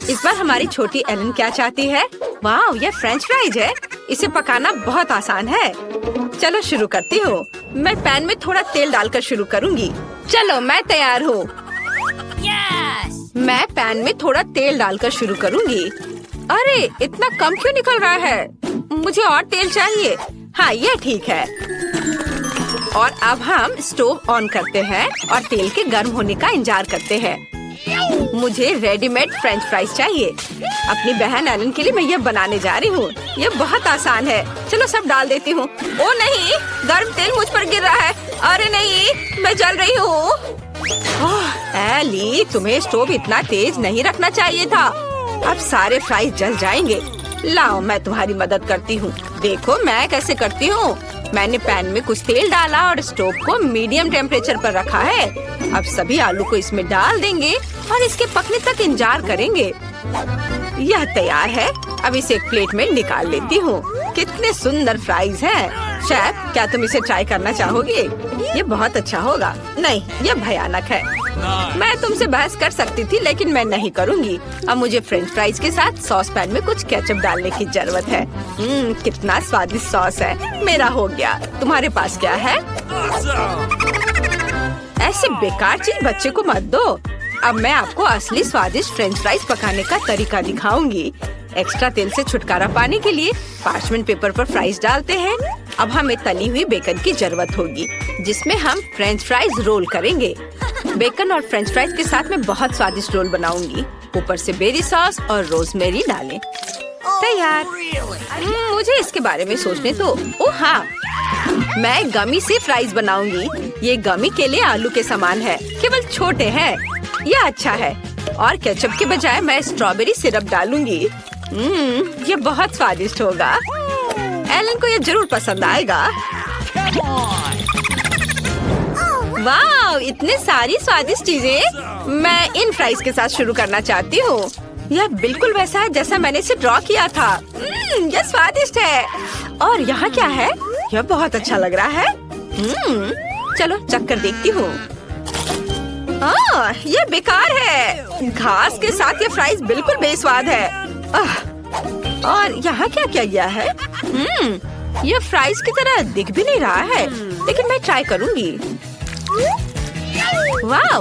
इस बार हमारी छोटी एलन क्या चाहती है? वाह, ये फ्रेंच फ्राइज है। इसे पकाना बहुत आसान है। चलो शुरू करती हूँ। मैं पैन में थोड़ा तेल डालकर शुरू करूँगी। चलो मैं तैयार हूँ। मैं पैन में थोड़ा तेल डालकर शुरू करूँगी। अरे इतना कम क्यों निकल रहा है? मुझे और तेल चाहिए। हाँ, ये ठीक है। और अब हम स्टोव ऑन करते हैं और तेल के गर्म होने का इंतजार करते हैं। मुझे रेडीमेड फ्रेंच फ्राइज चाहिए। अपनी बहन एलन के लिए मैं ये बनाने जा रही हूँ। ये बहुत आसान है। चलो सब डाल देती हूँ। ओ नहीं, गर्म तेल मुझ पर गिर रहा है। अरे नहीं, मैं जल रही हूँ। एली, तुम्हें स्टोव इतना तेज नहीं रखना चाहिए था। अब सारे फ्राइज जल जाएंगे। लाओ, मैं तुम्हारी मदद करती हूँ। देखो मैं कैसे करती हूँ। मैंने पैन में कुछ तेल डाला और स्टोव को मीडियम टेम्परेचर पर रखा है। अब सभी आलू को इसमें डाल देंगे और इसके पकने तक इंतजार करेंगे। यह तैयार है। अब इसे एक प्लेट में निकाल लेती हूँ। कितने सुंदर फ्राइज हैं। शेफ, क्या तुम इसे ट्राई करना चाहोगे? ये बहुत अच्छा होगा। नहीं, ये भयानक है। मैं तुमसे बहस कर सकती थी, लेकिन मैं नहीं करूँगी। अब मुझे फ्रेंच फ्राइज के साथ सॉस पैन में कुछ केचप डालने की जरूरत है। कितना स्वादिष्ट सॉस है। मेरा हो गया। तुम्हारे पास क्या है? ऐसी बेकार चीज बच्चे को मत दो। अब मैं आपको असली स्वादिष्ट फ्रेंच फ्राइज पकाने का तरीका दिखाऊंगी। एक्स्ट्रा तेल से छुटकारा पाने के लिए पार्चमेंट पेपर पर फ्राइज डालते हैं। अब हमें तली हुई बेकन की जरूरत होगी, जिसमें हम फ्रेंच फ्राइज रोल करेंगे। बेकन और फ्रेंच फ्राइज के साथ मैं बहुत स्वादिष्ट रोल बनाऊंगी। ऊपर से बेरी सॉस और रोजमेरी डालें। तैयार। मुझे इसके बारे में सोचने दो। ओह हाँ, मैं गमी से फ्राइज बनाऊंगी। ये गमी के लिए आलू के समान है, केवल छोटे हैं। यह अच्छा है। और केचप के बजाय मैं स्ट्रॉबेरी सिरप डालूंगी। ये बहुत स्वादिष्ट होगा। एलन को ये जरूर पसंद आएगा। वाह, इतने सारी स्वादिष्ट चीजें। मैं इन फ्राइज के साथ शुरू करना चाहती हूँ। यह बिल्कुल वैसा है जैसा मैंने इसे ड्रॉ किया था। यह स्वादिष्ट है। और यहाँ क्या है? यह बहुत अच्छा लग रहा है। चलो चख कर देखती हूँ। ये बेकार है। घास के साथ ये फ्राइज बिल्कुल बेस्वाद है। और यहाँ क्या क्या गया है? ये फ्राइज की तरह दिख भी नहीं रहा है, लेकिन मैं ट्राई करूँगी। वाह!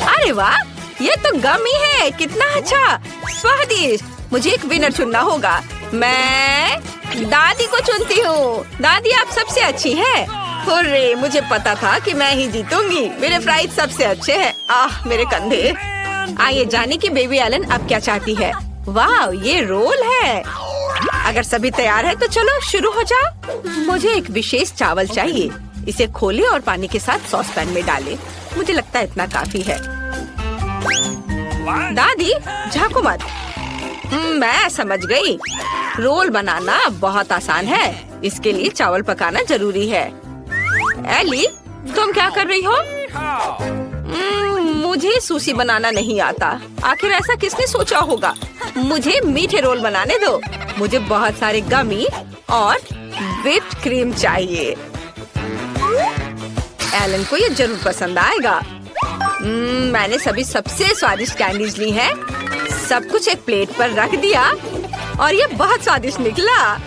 अरे वाह, ये तो गमी है। कितना अच्छा, स्वादिष्ट। मुझे एक विनर चुनना होगा। मैं दादी को चुनती हूँ। दादी, आप सबसे अच्छी है। हुर्रे, मुझे पता था कि मैं ही जीतूंगी। मेरे फ्राइज सबसे अच्छे हैं। मेरे कंधे। आइए जाने की बेबी एलन अब क्या चाहती है। वाह, ये रोल है। अगर सभी तैयार है तो चलो शुरू हो जाओ। मुझे एक विशेष चावल चाहिए। इसे खोले और पानी के साथ सॉस पैन में डालें। मुझे लगता है इतना काफी है। दादी, झांको मत। मैं समझ गई। रोल बनाना बहुत आसान है। इसके लिए चावल पकाना जरूरी है। एली, तुम क्या कर रही हो? मुझे सुशी बनाना नहीं आता। आखिर ऐसा किसने सोचा होगा? मुझे मीठे रोल बनाने दो। मुझे बहुत सारे गमी और व्हिप्ड क्रीम चाहिए। एलन को ये जरूर पसंद आएगा। मैंने सभी सबसे स्वादिष्ट कैंडीज ली हैं। सब कुछ एक प्लेट पर रख दिया और ये बहुत स्वादिष्ट निकला।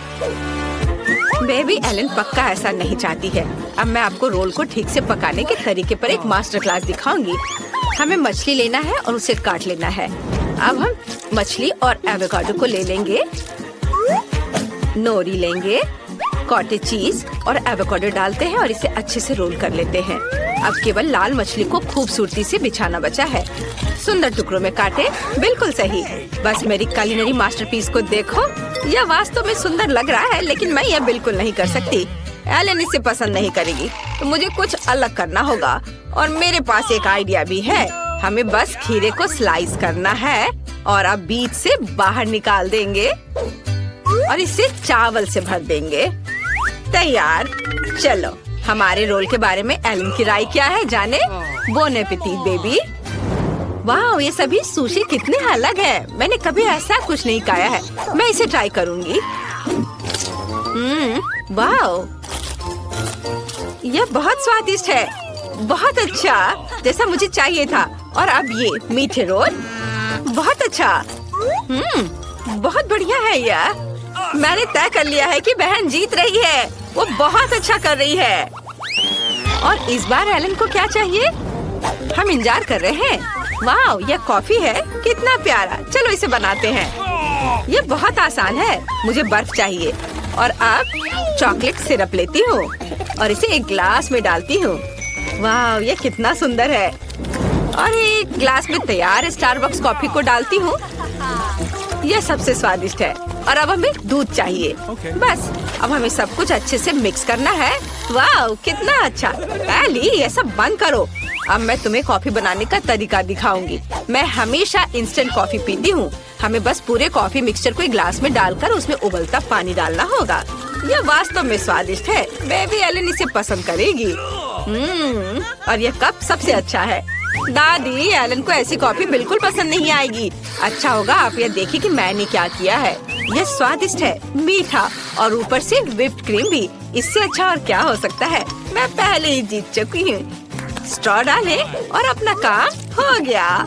बेबी एलन पक्का ऐसा नहीं चाहती है। अब मैं आपको रोल को ठीक से पकाने के तरीके पर एक मास्टर क्लास दिखाऊंगी। हमें मछली लेना है और उसे काट लेना है। अब हम मछली और एवोकाडो को ले लेंगे। नोरी लेंगे, कॉटेज चीज और एवोकाडो डालते हैं और इसे अच्छे से रोल कर लेते हैं। अब केवल लाल मछली को खूबसूरती से बिछाना बचा है। सुंदर टुकड़ों में काटे। बिल्कुल सही। बस मेरी कुलिनरी मास्टरपीस को देखो। यह वास्तव में सुंदर लग रहा है, लेकिन मैं यह बिल्कुल नहीं कर सकती। एलन इसे पसंद नहीं करेगी, तो मुझे कुछ अलग करना होगा। और मेरे पास एक आइडिया भी है। हमें बस खीरे को स्लाइस करना है और अब बीच से बाहर निकाल देंगे और इसे चावल से भर देंगे। तैयार। चलो, हमारे रोल के बारे में एलन की राय क्या है जाने। Bone appétit baby. वाह, ये सभी सुशी कितने अलग है। मैंने कभी ऐसा कुछ नहीं खाया है। मैं इसे ट्राई करूंगी। वाह, यह बहुत स्वादिष्ट है। बहुत अच्छा, जैसा मुझे चाहिए था। और अब ये मीठे रोल। बहुत अच्छा। बहुत बढ़िया है यह। मैंने तय कर लिया है कि बहन जीत रही है। वो बहुत अच्छा कर रही है। और इस बार एलन को क्या चाहिए? हम इंतजार कर रहे हैं। वाह, यह कॉफी है, कितना प्यारा। चलो इसे बनाते हैं। ये बहुत आसान है। मुझे बर्फ चाहिए और अब चॉकलेट सिरप लेती हूँ और इसे एक ग्लास में डालती हूँ। वाह, ये कितना सुंदर है। और एक ग्लास में तैयार स्टारबक्स कॉफी को डालती हूँ। यह सबसे स्वादिष्ट है। और अब हमें दूध चाहिए। बस अब हमें सब कुछ अच्छे से मिक्स करना है। वाह, कितना अच्छा। एली, ये सब बंद करो। अब मैं तुम्हें कॉफी बनाने का तरीका दिखाऊंगी। मैं हमेशा इंस्टेंट कॉफी पीती हूँ। हमें बस पूरे कॉफी मिक्सचर को एक ग्लास में डालकर उसमें उबलता पानी डालना होगा। यह वास्तव में स्वादिष्ट है। बेबी एलन इसे पसंद करेगी। और यह कप सबसे अच्छा है। दादी, एलन को ऐसी कॉफी बिल्कुल पसंद नहीं आएगी। अच्छा होगा आप यह देखिए कि मैंने क्या किया है। यह स्वादिष्ट है, मीठा और ऊपर से व्हिप्ड क्रीम भी। इससे अच्छा और क्या हो सकता है। मैं पहले ही जीत चुकी हूँ। स्ट्रॉ डालें और अपना काम हो गया।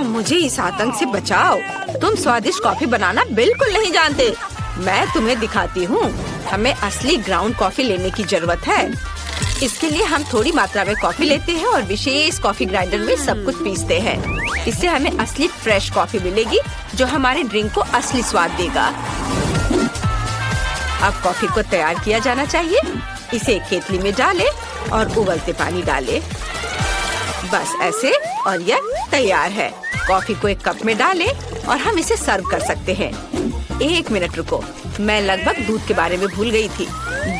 मुझे इस आतंक से बचाओ। तुम स्वादिष्ट कॉफी बनाना बिल्कुल नहीं जानते। मैं तुम्हें दिखाती हूँ। हमें असली ग्राउंड कॉफी लेने की जरूरत है। इसके लिए हम थोड़ी मात्रा में कॉफी लेते हैं और विशेष कॉफी ग्राइंडर में सब कुछ पीसते हैं। इससे हमें असली फ्रेश कॉफी मिलेगी जो हमारे ड्रिंक को असली स्वाद देगा। अब कॉफी को तैयार किया जाना चाहिए। इसे एक केतली में डालें और उबलते पानी डालें। बस ऐसे, और यह तैयार है। कॉफी को एक कप में डालें और हम इसे सर्व कर सकते हैं। 1 मिनट रुको, मैं लगभग दूध के बारे में भूल गई थी।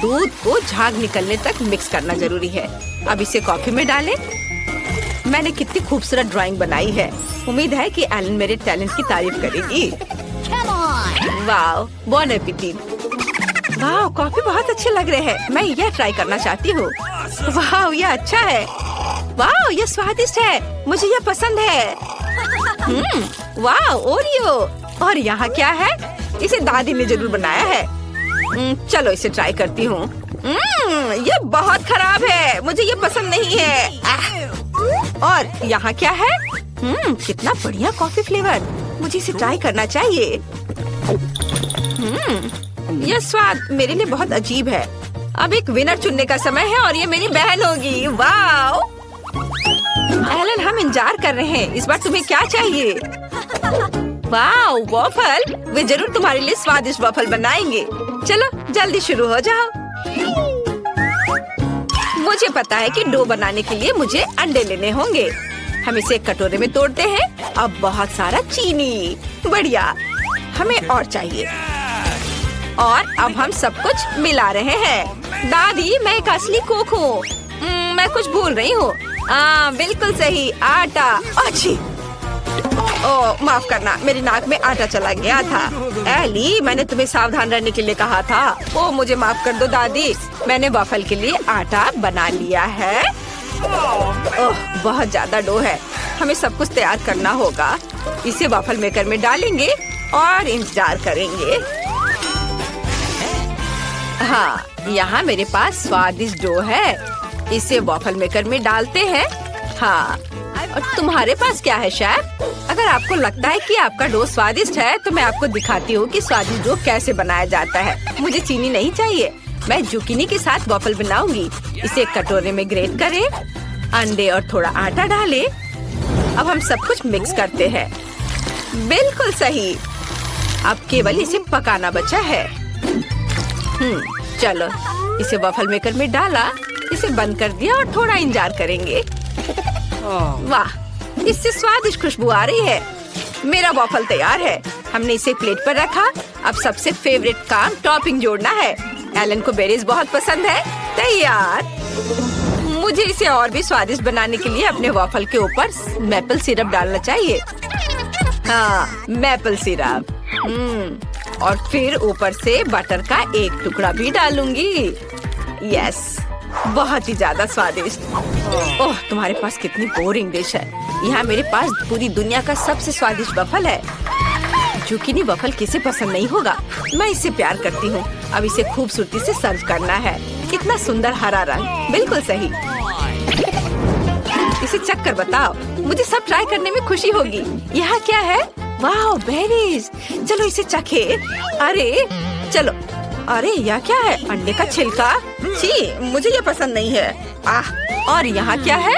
दूध को झाग निकलने तक मिक्स करना जरूरी है। अब इसे कॉफी में डालें। मैंने कितनी खूबसूरत ड्राइंग बनाई है। उम्मीद है कि एलन मेरे टैलेंट की तारीफ करेगी। वाह, बॉन एपेटिट। वाह, कॉफी बहुत अच्छे लग रहे हैं। मैं यह ट्राई करना चाहती हूँ। वाह, यह अच्छा है। वाह, यह स्वादिष्ट है। मुझे यह पसंद है। वाह, ओरियो। और यहाँ क्या है? इसे दादी ने जरूर बनाया है। चलो इसे ट्राई करती हूँ। यह बहुत खराब है। मुझे यह पसंद नहीं है। और यहाँ क्या है? कितना बढ़िया कॉफी फ्लेवर। मुझे इसे ट्राई करना चाहिए। यह स्वाद मेरे लिए बहुत अजीब है। अब एक विनर चुनने का समय है और ये मेरी बहन होगी। वाह एलन, हम इंतजार कर रहे हैं। इस बार तुम्हें क्या चाहिए? वाह, वॉफल। वे जरूर तुम्हारे लिए स्वादिष्ट वॉफल बनाएंगे। चलो जल्दी शुरू हो जाओ। मुझे पता है कि डो बनाने के लिए मुझे अंडे लेने होंगे। हम इसे एक कटोरे में तोड़ते हैं। अब बहुत सारा चीनी। बढ़िया, हमें और चाहिए। और अब हम सब कुछ मिला रहे हैं। दादी, मैं एक असली कुक हूँ। मैं कुछ भूल रही हूँ। बिल्कुल सही, आटा। अच्छी। ओह, माफ करना, मेरी नाक में आटा चला गया था। एली, मैंने तुम्हें सावधान रहने के लिए कहा था। ओह, मुझे माफ कर दो दादी। मैंने वॉफल के लिए आटा बना लिया है। ओह, बहुत ज्यादा डो है। हमें सब कुछ तैयार करना होगा। इसे वॉफल मेकर में डालेंगे और इंतजार करेंगे। हाँ, यहाँ मेरे पास स्वादिष्ट डो है। इसे वॉफल मेकर में डालते हैं। हाँ, और तुम्हारे पास क्या है शेफ? अगर आपको लगता है कि आपका डो स्वादिष्ट है तो मैं आपको दिखाती हूँ कि स्वादिष्ट डो कैसे बनाया जाता है। मुझे चीनी नहीं चाहिए। मैं जुकीनी के साथ वॉफल बनाऊंगी। इसे एक कटोरे में ग्रेट करें, अंडे और थोड़ा आटा डालें। अब हम सब कुछ मिक्स करते हैं। बिल्कुल सही। अब केवल इसे पकाना बचा है। चलो, इसे वॉफल मेकर में डाला, इसे बंद कर दिया और थोड़ा इंतजार करेंगे। वाह, इससे स्वादिष्ट खुशबू आ रही है। मेरा वॉफल तैयार है। हमने इसे प्लेट पर रखा। अब सबसे फेवरेट काम टॉपिंग जोड़ना है। एलन को बेरीज बहुत पसंद है। तैयार। मुझे इसे और भी स्वादिष्ट बनाने के लिए अपने वॉफल के ऊपर मैपल सिरप डालना चाहिए। हाँ, मैपल सिरप। और फिर ऊपर से बटर का एक टुकड़ा भी डालूंगी। यस, बहुत ही ज्यादा स्वादिष्ट। ओह, तुम्हारे पास कितनी बोरिंग डिश है। यहाँ मेरे पास पूरी दुनिया का सबसे स्वादिष्ट वफल है। जुकीनी वफल किसे पसंद नहीं होगा। मैं इससे प्यार करती हूँ। अब इसे खूबसूरती से सर्व करना है। कितना सुंदर हरा रंग। बिल्कुल सही। इसे चक्कर बताओ, मुझे सब ट्राई करने में खुशी होगी। यहाँ क्या है? वाह, बेरीज। चलो इसे चखे। अरे चलो। अरे यह क्या है? अंडे का छिलका। छी, मुझे ये पसंद नहीं है। आह, और यहाँ क्या है?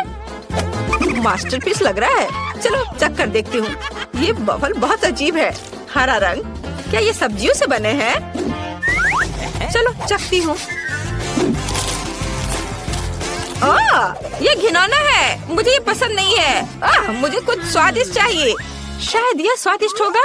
मास्टरपीस लग रहा है। चलो चख कर देखती हूँ। ये बफल बहुत अजीब है। हरा रंग, क्या ये सब्जियों से बने हैं? चलो चखती हूँ। ये घिनौना है, मुझे ये पसंद नहीं है। मुझे कुछ स्वादिष्ट चाहिए। शायद यह स्वादिष्ट होगा।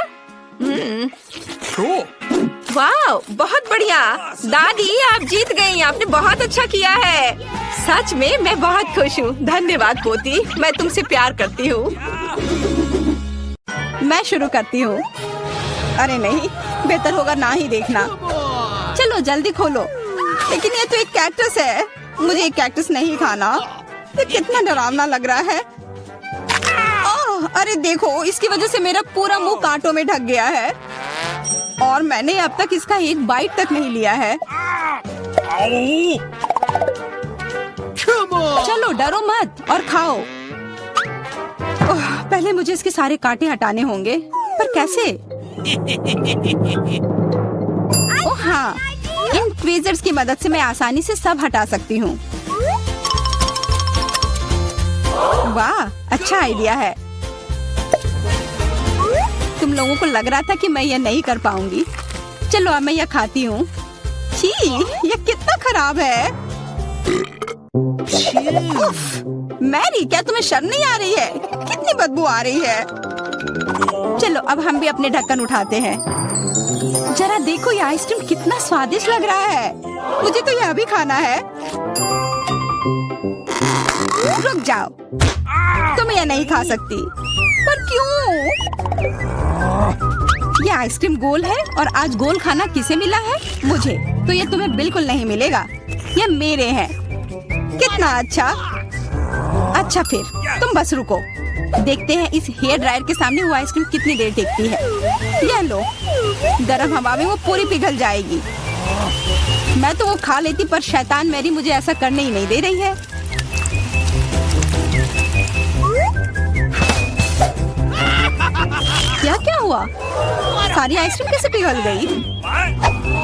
वाह, बहुत बढ़िया। दादी, आप जीत गई। आपने बहुत अच्छा किया है। सच में मैं बहुत खुश हूँ। धन्यवाद पोती, मैं तुमसे प्यार करती हूँ। मैं शुरू करती हूँ। अरे नहीं, बेहतर होगा ना ही देखना। चलो जल्दी खोलो। लेकिन ये तो एक कैक्टस है। मुझे एक कैक्टस नहीं खाना। ये कितना डरावना लग रहा है। अरे देखो, इसकी वजह से मेरा पूरा मुंह कांटों में ढक गया है और मैंने अब तक इसका एक बाइट तक नहीं लिया है। चलो डरो मत और खाओ। पहले मुझे इसके सारे कांटे हटाने होंगे, पर कैसे? ओह हाँ, इन ट्वीजर्स की मदद से मैं आसानी से सब हटा सकती हूँ। वाह, अच्छा आइडिया है। तुम लोगों को लग रहा था कि मैं यह नहीं कर पाऊंगी। चलो अब मैं यह खाती हूँ। छी, यह कितना खराब है। मैरी, क्या तुम्हें शर्म नहीं आ रही है? कितनी बदबू आ रही है। चलो अब हम भी अपने ढक्कन उठाते हैं। जरा देखो, ये आइसक्रीम कितना स्वादिष्ट लग रहा है। मुझे तो यह भी खाना है। रुक जाओ, तुम यह नहीं खा सकती। पर क्यों? ये आइसक्रीम गोल है और आज गोल खाना किसे मिला है? मुझे। तो ये तुम्हें बिल्कुल नहीं मिलेगा। ये मेरे हैं। कितना अच्छा। अच्छा फिर तुम बस रुको। देखते हैं इस हेयर ड्रायर के सामने वो आइसक्रीम कितनी देर टिकती है। ये लो, गर्म हवा में वो पूरी पिघल जाएगी। मैं तो वो खा लेती, पर शैतान मैरी मुझे ऐसा करने ही नहीं दे रही है। क्या हुआ? सारी आइसक्रीम कैसे पिघल गई?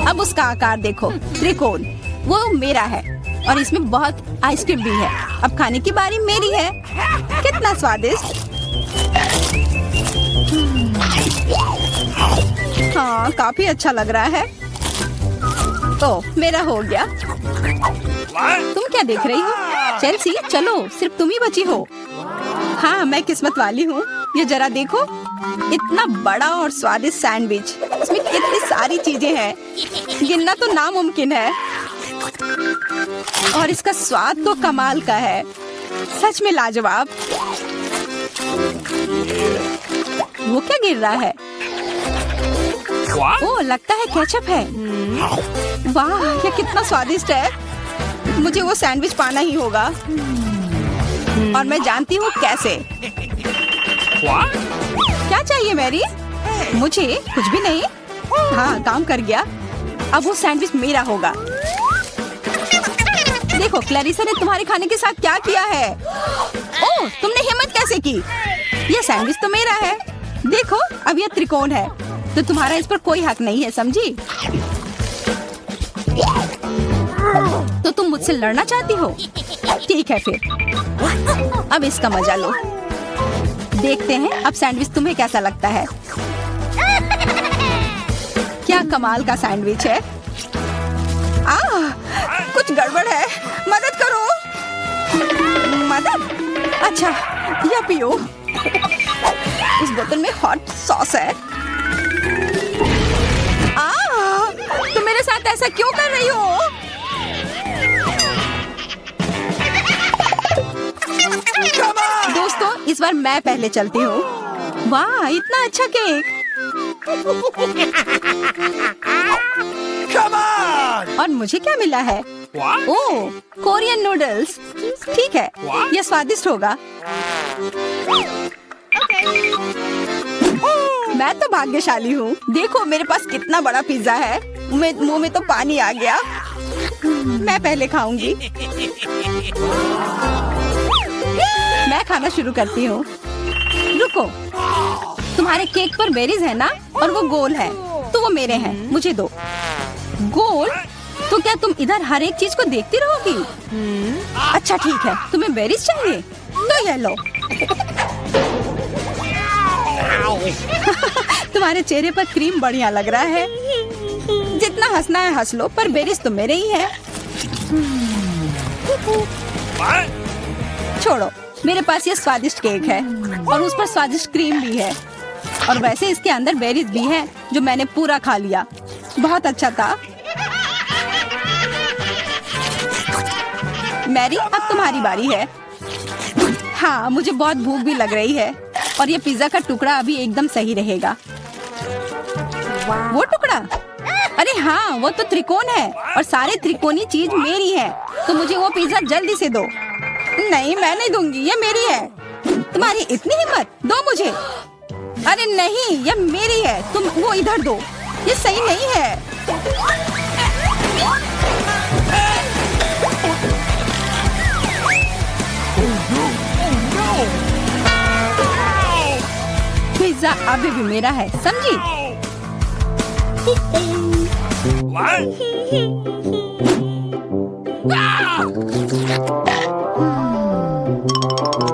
अब उसका आकार देखो, त्रिकोण। वो मेरा है और इसमें बहुत आइसक्रीम भी है। अब खाने की बारी मेरी है। कितना स्वादिष्ट। हाँ, काफी अच्छा लग रहा है। तो मेरा हो गया। तुम क्या देख रही हो? चेल्सी, चलो, सिर्फ तुम ही बची हो। हाँ, मैं किस्मत वाली हूँ। ये जरा देखो, इतना बड़ा और स्वादिष्ट सैंडविच। इसमें कितनी सारी चीजें हैं, गिनना तो नामुमकिन है। और इसका स्वाद तो कमाल का है। सच में लाजवाब। वो क्या गिर रहा है? ओह, लगता है केचप है। वाह, ये कितना स्वादिष्ट है। मुझे वो सैंडविच पाना ही होगा और मैं जानती हूँ कैसे। क्या चाहिए मैरी? मुझे कुछ भी नहीं। हाँ, काम कर गया। अब वो सैंडविच मेरा होगा। देखो, क्लैरिसा ने तुम्हारे खाने के साथ क्या किया है। ओह, तुमने हिम्मत कैसे की? ये सैंडविच तो मेरा है। देखो, अब यह त्रिकोण है, तो तुम्हारा इस पर कोई हक नहीं है, समझी? तो तुम मुझसे लड़ना चाहती हो? ठीक है फिर, अब इसका मजा लो। देखते हैं अब सैंडविच तुम्हें कैसा लगता है। क्या कमाल का सैंडविच है। कुछ गड़बड़ है, मदद करो। मदद? अच्छा, या पियो। इस बोतल में हॉट सॉस है। तुम मेरे साथ ऐसा क्यों कर रही हो? दोस्तों, इस बार मैं पहले चलती हूँ। वाह, इतना अच्छा केक। और मुझे क्या मिला है? ओह, कोरियन नूडल्स। ठीक है, यह स्वादिष्ट होगा। मैं तो भाग्यशाली हूँ। देखो, मेरे पास कितना बड़ा पिज्जा है। मुंह में तो पानी आ गया। मैं पहले खाऊंगी। मैं खाना शुरू करती हूँ। रुको, तुम्हारे केक पर बेरीज है ना, और वो गोल है, तो वो मेरे हैं, मुझे दो। गोल? तो क्या तुम इधर हर एक चीज को देखती रहोगी? अच्छा ठीक है, तुम्हें बेरीज चाहिए तो ये लो। तुम्हारे चेहरे पर क्रीम बढ़िया लग रहा है। जितना हंसना है हंस लो, पर बेरीज तो मेरे ही है। छोड़ो, मेरे पास ये स्वादिष्ट केक है और उस पर स्वादिष्ट क्रीम भी है, और वैसे इसके अंदर बेरीज भी है जो मैंने पूरा खा लिया। बहुत अच्छा था। मैरी, अब तुम्हारी बारी है। हाँ, मुझे बहुत भूख भी लग रही है, और ये पिज्जा का टुकड़ा अभी एकदम सही रहेगा। वो टुकड़ा? अरे हाँ, वो तो त्रिकोण है, और सारे त्रिकोणी चीज मेरी है, तो मुझे वो पिज्जा जल्दी से दो। नहीं, मैं नहीं दूंगी, ये मेरी है। तुम्हारी इतनी हिम्मत, दो मुझे। अरे नहीं, ये मेरी है, तुम वो इधर दो, ये सही नहीं है। पिज्जा अभी भी मेरा है, समझी?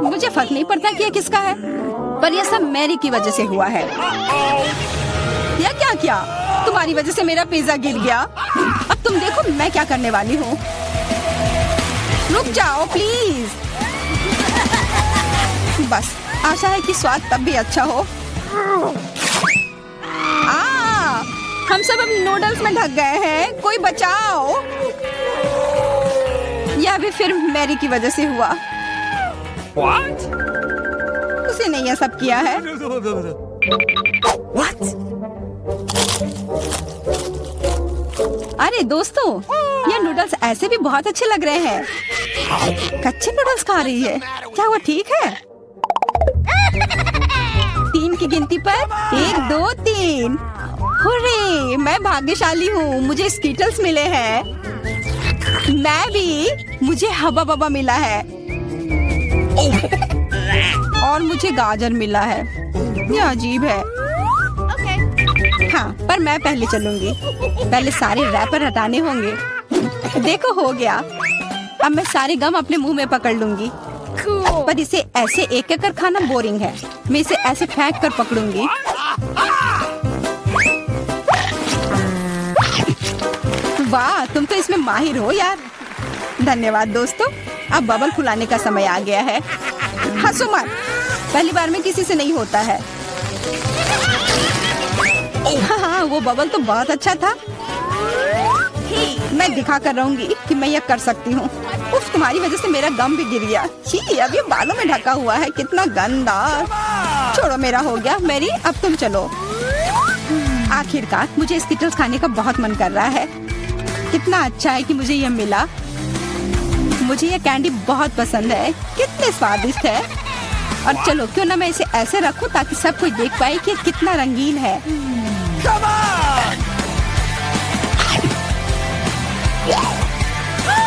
मुझे फर्क नहीं पड़ता कि ये किसका है, पर यह सब मैरी की वजह से हुआ है। या क्या क्या? तुम्हारी वजह से मेरा पिज्जा गिर गया। अब तुम देखो मैं क्या करने वाली हूँ। रुक जाओ प्लीज। बस, आशा है कि स्वाद तब भी अच्छा हो। हम सब अब नूडल्स में ढक गए हैं, कोई बचाओ। यह भी फिर मैरी की वजह से हुआ। What? उसे नहीं ये सब किया है। What? अरे दोस्तों, ये नूडल्स ऐसे भी बहुत अच्छे लग रहे हैं। कच्चे नूडल्स खा रही है, क्या वो ठीक है? 3 की गिनती पर 1 2 3। हुर्रे, मैं भाग्यशाली हूँ, मुझे स्कीटल्स मिले हैं। मैं भी, मुझे हबा बबा मिला है, और मुझे गाजर मिला है। ये अजीब है। हाँ, पर मैं पहले चलूंगी। पहले सारे रैपर हटाने होंगे। देखो, हो गया। अब मैं सारे गम अपने मुंह में पकड़ लूंगी। पर इसे ऐसे एक एक कर खाना बोरिंग है। मैं इसे ऐसे फेंक कर पकड़ूंगी। वाह, तुम तो इसमें माहिर हो यार। धन्यवाद दोस्तों। अब बबल फुलाने का समय आ गया है। हंसो मत, पहली बार में किसी से नहीं होता है। हाँ, वो बबल तो बहुत अच्छा था। मैं दिखा कर रहूंगी कि मैं ये कर सकती हूँ। उफ, तुम्हारी वजह से मेरा गम भी गिर गया। छी, अब ये बालों में ढका हुआ है, कितना गंदा। छोड़ो, मेरा हो गया। मैरी, अब तुम चलो। आखिरकार मुझे स्किटल्स खाने का बहुत मन कर रहा है। कितना अच्छा है कि मुझे यह मिला। मुझे ये कैंडी बहुत पसंद है, कितने स्वादिष्ट है। और चलो, क्यों ना मैं इसे ऐसे रखूं ताकि सब कोई देख पाए कि कितना रंगीन है।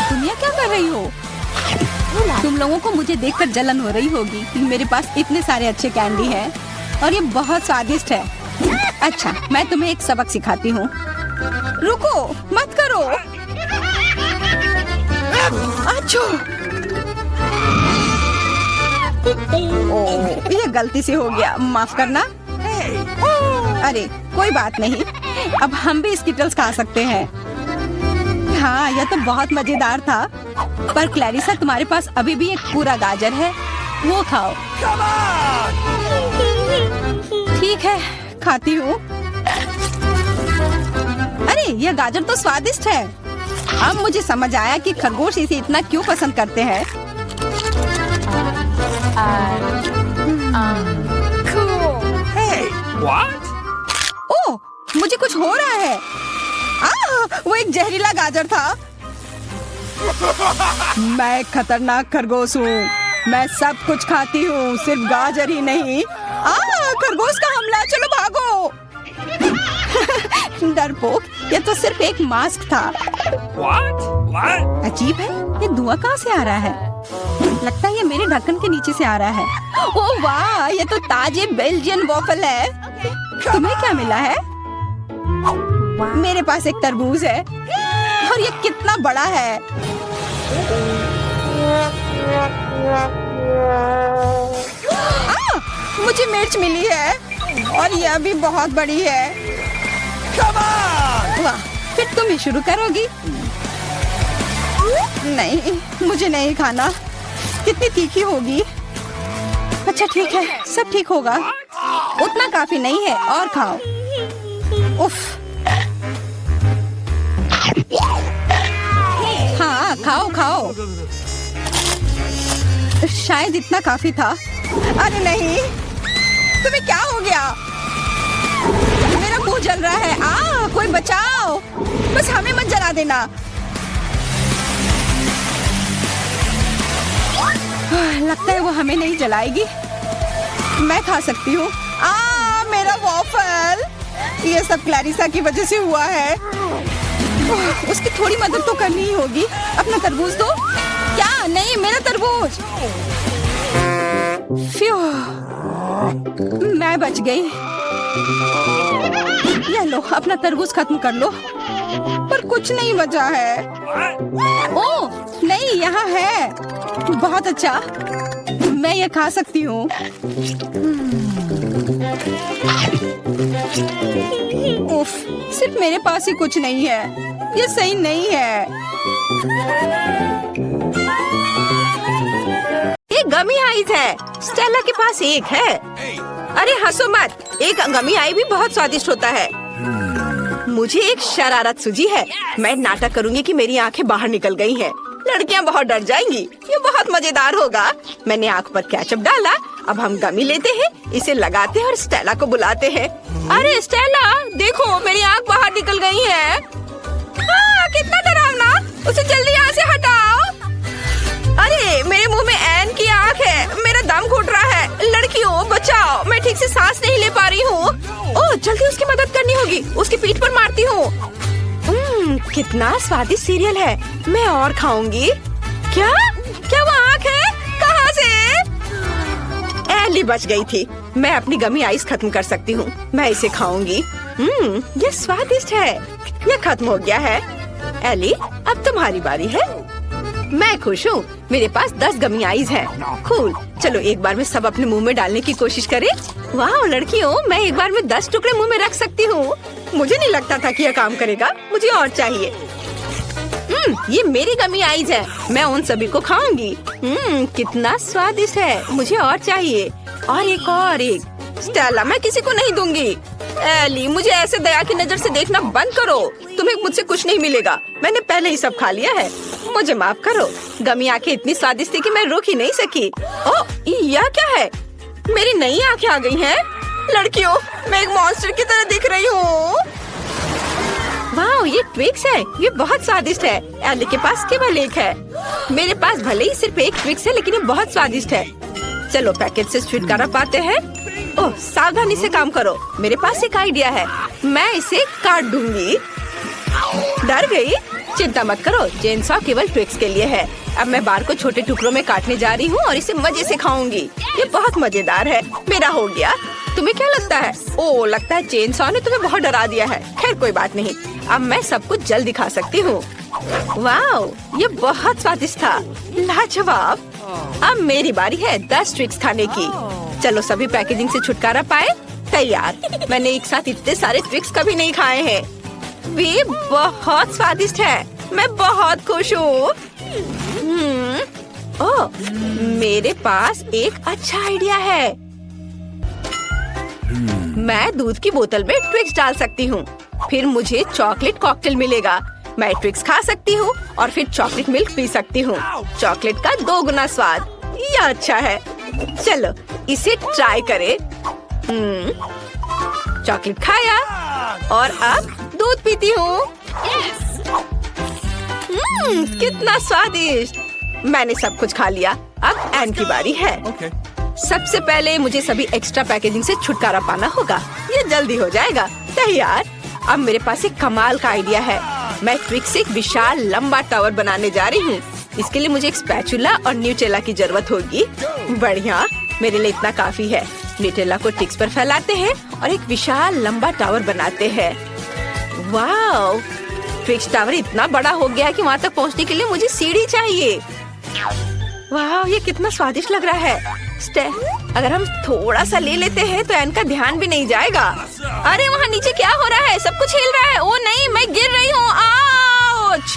तुम ये क्या कर रही हो? तुम लोगों को मुझे देखकर जलन हो रही होगी कि मेरे पास इतने सारे अच्छे कैंडी हैं और ये बहुत स्वादिष्ट है। अच्छा, मैं तुम्हें एक सबक सिखाती हूँ। रुको, मत करो। अच्छा, ये गलती से हो गया, माफ करना। अरे कोई बात नहीं, अब हम भी स्किटल्स खा सकते हैं। हाँ, यह तो बहुत मजेदार था। पर क्लैरिसा, तुम्हारे पास अभी भी एक पूरा गाजर है, वो खाओ। ठीक है, खाती हूँ। अरे, यह गाजर तो स्वादिष्ट है। अब मुझे समझ आया कि खरगोश इसे इतना क्यों पसंद करते हैं। Hey, what? ओह, मुझे कुछ हो रहा है। वो एक जहरीला गाजर था। मैं एक खतरनाक खरगोश हूँ। मैं सब कुछ खाती हूँ, सिर्फ गाजर ही नहीं। खरगोश का हमला, चलो भागो। डरपोक, ये तो सिर्फ एक मास्क था। What? अजीब है, ये धुआं कहाँ से आ रहा है? लगता है ये मेरे ढक्कन के नीचे से आ रहा है। ओह वाह, ये तो ताजे बेल्जियन वॉफल है। तुम्हें क्या मिला है? मेरे पास एक तरबूज है और ये कितना बड़ा है। मुझे मिर्च मिली है और यह भी बहुत बड़ी है। वाह, फिर तुम ही शुरू करोगी? नहीं, मुझे नहीं खाना। कितनी तीखी होगी। अच्छा ठीक है, सब ठीक होगा। उतना काफी नहीं है, और खाओ। उफ। हाँ, खाओ खाओ। शायद इतना काफी था। अरे नहीं, तुम्हें क्या हो गया? मेरा मुंह जल रहा है। कोई बचाओ, बस हमें मत जला देना। लगता है वो हमें नहीं जलाएगी। मैं खा सकती हूँ। मेरा वॉफल। ये सब क्लैरिसा की वजह से हुआ है। उसकी थोड़ी मदद तो करनी ही होगी। अपना तरबूज दो। क्या? नहीं, मेरा तरबूज। फ्यू, मैं बच गई। ये लो, अपना तरबूज खत्म कर लो। पर कुछ नहीं बचा है। ओह नहीं, यहाँ है। बहुत अच्छा, मैं ये खा सकती हूँ। उफ, सिर्फ मेरे पास ही कुछ नहीं है। ये सही नहीं है। ये गमी आइस है। स्टेला के पास एक है। अरे हंसो मत, एक गमी आई भी बहुत स्वादिष्ट होता है। मुझे एक शरारत सूझी है। मैं नाटक करूंगी कि मेरी आंखें बाहर निकल गई हैं। लड़कियां बहुत डर जाएंगी। ये बहुत मजेदार होगा। मैंने आंख पर केचप डाला। अब हम गमी लेते हैं, इसे लगाते हैं और स्टेला को बुलाते हैं। अरे स्टेला, देखो मेरी आंख बाहर निकल गई है। कितना डरावना। उसे जल्दी यहाँ से हटाओ। अरे मेरे मुंह में एन की आंख है। मेरा दम घुट रहा है। लड़कियों बचाओ, मैं ठीक से सांस नहीं ले पा रही हूँ। ओह, जल्दी उसकी मदद करनी होगी। उसकी पीठ पर मारती हूँ। कितना स्वादिष्ट सीरियल है। मैं और खाऊंगी। क्या क्या वो आंख है? कहाँ से? एली बच गई थी। मैं अपनी गमी आइस खत्म कर सकती हूँ। मैं इसे खाऊंगी। ये स्वादिष्ट है। ये खत्म हो गया है। एली, अब तुम्हारी बारी है। मैं खुश हूँ। मेरे पास 10 गमी आइस है। कूल। चलो एक बार में सब अपने मुंह में डालने की कोशिश करें। वाह लड़कियों, मैं एक बार में 10 टुकड़े मुंह में रख सकती हूँ। मुझे नहीं लगता था कि यह काम करेगा। मुझे और चाहिए। ये मेरी गमी आइस है। मैं उन सभी को खाऊंगी। कितना स्वादिष्ट है। मुझे और चाहिए। और एक। स्टेला, मैं किसी को नहीं दूंगी। एली, मुझे ऐसे दया की नजर से देखना बंद करो। तुम्हें मुझसे कुछ नहीं मिलेगा। मैंने पहले ही सब खा लिया है। मुझे माफ करो। गमी आंखें इतनी स्वादिष्ट थी कि मैं रुक ही नहीं सकी। ओह, यह क्या है? मेरी नई आंखें आ गई हैं। लड़कियों, मैं एक मॉन्स्टर की तरह दिख रही हूँ। वाह, ये ट्विक्स है। ये बहुत स्वादिष्ट है। एली के पास केवल एक है। मेरे पास भले ही सिर्फ एक ट्विक्स है, लेकिन ये बहुत स्वादिष्ट है। चलो पैकेट से छुटकारा पाते हैं। ओह, सावधानी से काम करो। मेरे पास एक आइडिया है। मैं इसे काट दूंगी। डर गई? चिंता मत करो, चेनसॉ केवल ट्विक्स के लिए है। अब मैं बार को छोटे टुकड़ों में काटने जा रही हूँ और इसे मजे से खाऊंगी। ये बहुत मजेदार है। मेरा हो गया। तुम्हें क्या लगता है? ओह, लगता है चेनसॉ ने तुम्हें बहुत डरा दिया है। खैर कोई बात नहीं। अब मैं सब कुछ जल्दी खा सकती हूँ। वाओ, ये बहुत स्वादिष्ट था। लाजवाब। अब मेरी बारी है 10 ट्विक्स खाने की। चलो सभी पैकेजिंग से छुटकारा पाए। तैयार। मैंने एक साथ इतने सारे ट्विक्स कभी नहीं खाए हैं। वे बहुत स्वादिष्ट है। मैं बहुत खुश हूँ। ओह, मेरे पास एक अच्छा आइडिया है। मैं दूध की बोतल में ट्विक्स डाल सकती हूँ। फिर मुझे चॉकलेट कॉकटेल मिलेगा। मैं ट्विक्स खा सकती हूँ और फिर चॉकलेट मिल्क पी सकती हूँ। चॉकलेट का 2 गुना स्वाद। यह अच्छा है। चलो इसे ट्राई करें। चॉकलेट खाया और अब दूध पीती हूँ। कितना स्वादिष्ट। मैंने सब कुछ खा लिया। अब एन की बारी है। सबसे पहले मुझे सभी एक्स्ट्रा पैकेजिंग से छुटकारा पाना होगा। ये जल्दी हो जाएगा। तैयार। अब मेरे पास एक कमाल का आइडिया है। मैं ट्विक्स से एक विशाल लंबा टावर बनाने जा रही हूँ। इसके लिए मुझे एक स्पैचुला और न्यूटेला की जरूरत होगी। बढ़िया, मेरे लिए इतना काफी है। न्यूटेला को टिक्स पर फैलाते हैं और एक विशाल लंबा टावर बनाते हैं। वाओ, ट्विक्स टावर इतना बड़ा हो गया है कि वहाँ तक पहुँचने के लिए मुझे सीढ़ी चाहिए। वाह, ये कितना स्वादिष्ट लग रहा है। अगर हम थोड़ा सा ले लेते हैं तो एन का ध्यान भी नहीं जाएगा। अरे वहाँ नीचे क्या हो रहा है? सब कुछ हिल रहा है। ओ नहीं, मैं गिर रही हूँ। आउच!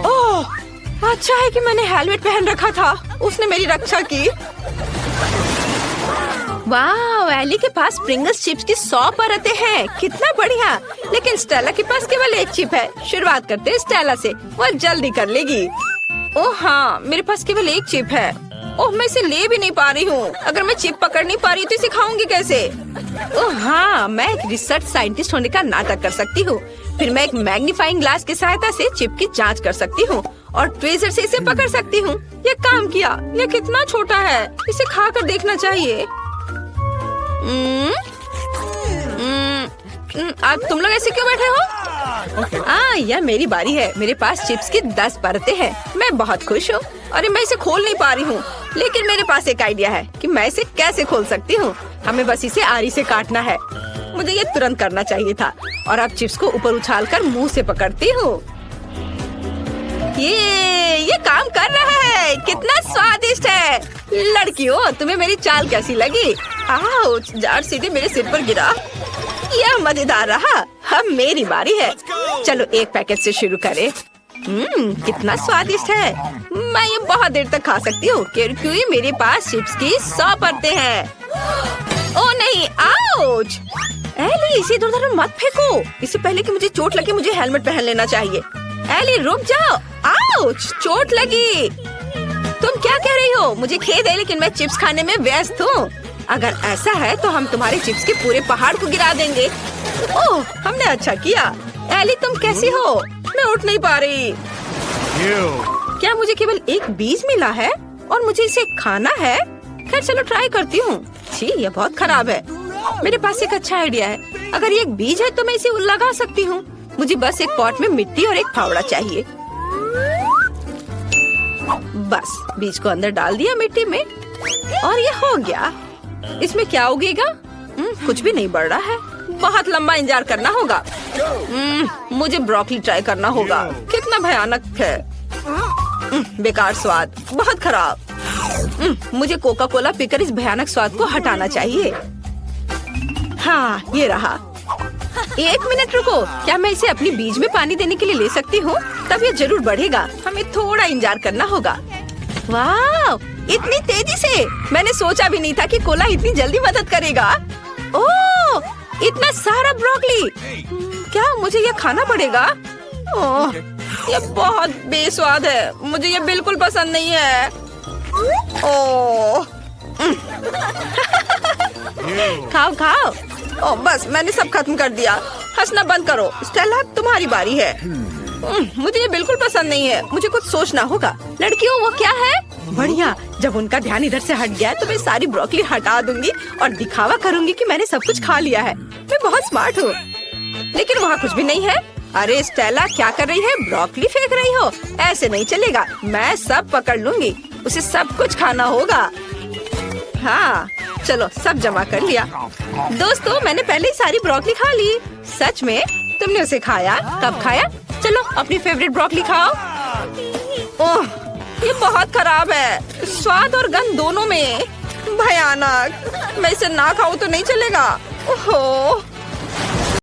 ओह, अच्छा है कि मैंने हेलमेट पहन रखा था। उसने मेरी रक्षा की। वाह, एली के पास प्रिंगल्स चिप्स की 100 परतें हैं। कितना बढ़िया। लेकिन स्टेला के पास केवल एक चिप है। शुरुआत करते हैं स्टेला से, वो जल्दी कर लेगी। ओह हाँ, मेरे पास केवल एक चिप है। ओह, मैं इसे ले भी नहीं पा रही हूँ। अगर मैं चिप पकड़ नहीं पा रही तो इसे खाऊंगी कैसे? ओह हाँ, मैं एक रिसर्च साइंटिस्ट होने का नाटक कर सकती हूँ। फिर मैं एक मैग्नीफाइंग ग्लास की सहायता से चिप की जांच कर सकती हूँ और ट्वीजर से इसे पकड़ सकती हूँ। ये काम किया। ये कितना छोटा है, इसे खाकर देखना चाहिए। अब तुम लोग ऐसे क्यों बैठे हो? यह मेरी बारी है। मेरे पास चिप्स की 10 परतें हैं। मैं बहुत खुश हूँ। अरे मैं इसे खोल नहीं पा रही हूँ, लेकिन मेरे पास एक आइडिया है कि मैं इसे कैसे खोल सकती हूँ। हमें बस इसे आरी से काटना है। मुझे ये तुरंत करना चाहिए था। और अब चिप्स को ऊपर उछालकर मुंह से पकड़ती हूँ। ये काम कर रहा है। कितना स्वादिष्ट है। लड़कियों, तुम्हें मेरी चाल कैसी लगी? आउच! जार सीधे मेरे सिर पर गिरा। यह मजेदार रहा। अब मेरी बारी है। चलो एक पैकेट से शुरू करें। कितना स्वादिष्ट है। मैं ये बहुत देर तक खा सकती हूँ क्योंकि मेरे पास चिप्स की 100 परतें हैं। ओ नहीं, आउच! एली, इसे इधर-उधर मत फेंको। इससे पहले कि मुझे चोट लगे मुझे हेलमेट पहन लेना चाहिए। एली, रुक जाओ। आउच! चोट लगी। तुम क्या कह रही हो? मुझे खेद है, लेकिन मैं चिप्स खाने में व्यस्त हूँ। अगर ऐसा है तो हम तुम्हारे चिप्स के पूरे पहाड़ को गिरा देंगे। ओह, हमने अच्छा किया। एली, तुम कैसी हो? मैं उठ नहीं पा रही। क्या मुझे केवल एक बीज मिला है और मुझे इसे खाना है? खैर चलो ट्राई करती हूँ। छी, यह बहुत खराब है। मेरे पास एक अच्छा आइडिया है। अगर ये एक बीज है तो मैं इसे लगा सकती हूँ। मुझे बस एक पॉट में मिट्टी और एक फावड़ा चाहिए। बस बीज को अंदर डाल दिया मिट्टी में और ये हो गया। इसमें क्या उगेगा? कुछ भी नहीं बढ़ रहा है। बहुत लंबा इंतजार करना होगा। मुझे ब्रोकली ट्राई करना होगा। कितना भयानक है। बेकार स्वाद, बहुत खराब। मुझे कोका कोला पीकर इस भयानक स्वाद को हटाना चाहिए। हाँ, ये रहा। 1 मिनट रुको। क्या मैं इसे अपनी बीज में पानी देने के लिए ले सकती हूँ? तब ये जरूर बढ़ेगा। हमें थोड़ा इंतजार करना होगा। वाह, इतनी तेजी से! मैंने सोचा भी नहीं था कि कोला इतनी जल्दी मदद करेगा। ओह, इतना सारा ब्रोकली! क्या मुझे ये खाना पड़ेगा? ओह, ये बहुत बेस्वाद है। मुझे ये बिल्कुल पसंद नहीं है। ओह, खाओ खाओ। ओह, बस मैंने सब खत्म कर दिया। हंसना बंद करो। स्टेला, तुम्हारी बारी है। मुझे ये बिल्कुल पसंद नहीं है। मुझे कुछ सोचना होगा। लड़कियों, वो क्या है? बढ़िया, जब उनका ध्यान इधर से हट गया तो मैं सारी ब्रोकली हटा दूंगी और दिखावा करूंगी कि मैंने सब कुछ खा लिया है। मैं बहुत स्मार्ट हूँ। लेकिन वहाँ कुछ भी नहीं है। अरे स्टेला, क्या कर रही है? ब्रोकली फेंक रही हो? ऐसे नहीं चलेगा। मैं सब पकड़ लूंगी। उसे सब कुछ खाना होगा। हाँ, चलो सब जमा कर लिया। दोस्तों, मैंने पहले ही सारी ब्रोकली खा ली। सच में? तुमने उसे खाया? कब खाया? चलो अपनी फेवरेट ब्रोकली खाओ। ओह, ये बहुत खराब है। स्वाद और गंध दोनों में। भयानक। मैं इसे ना खाऊं तो नहीं चलेगा। ओहो,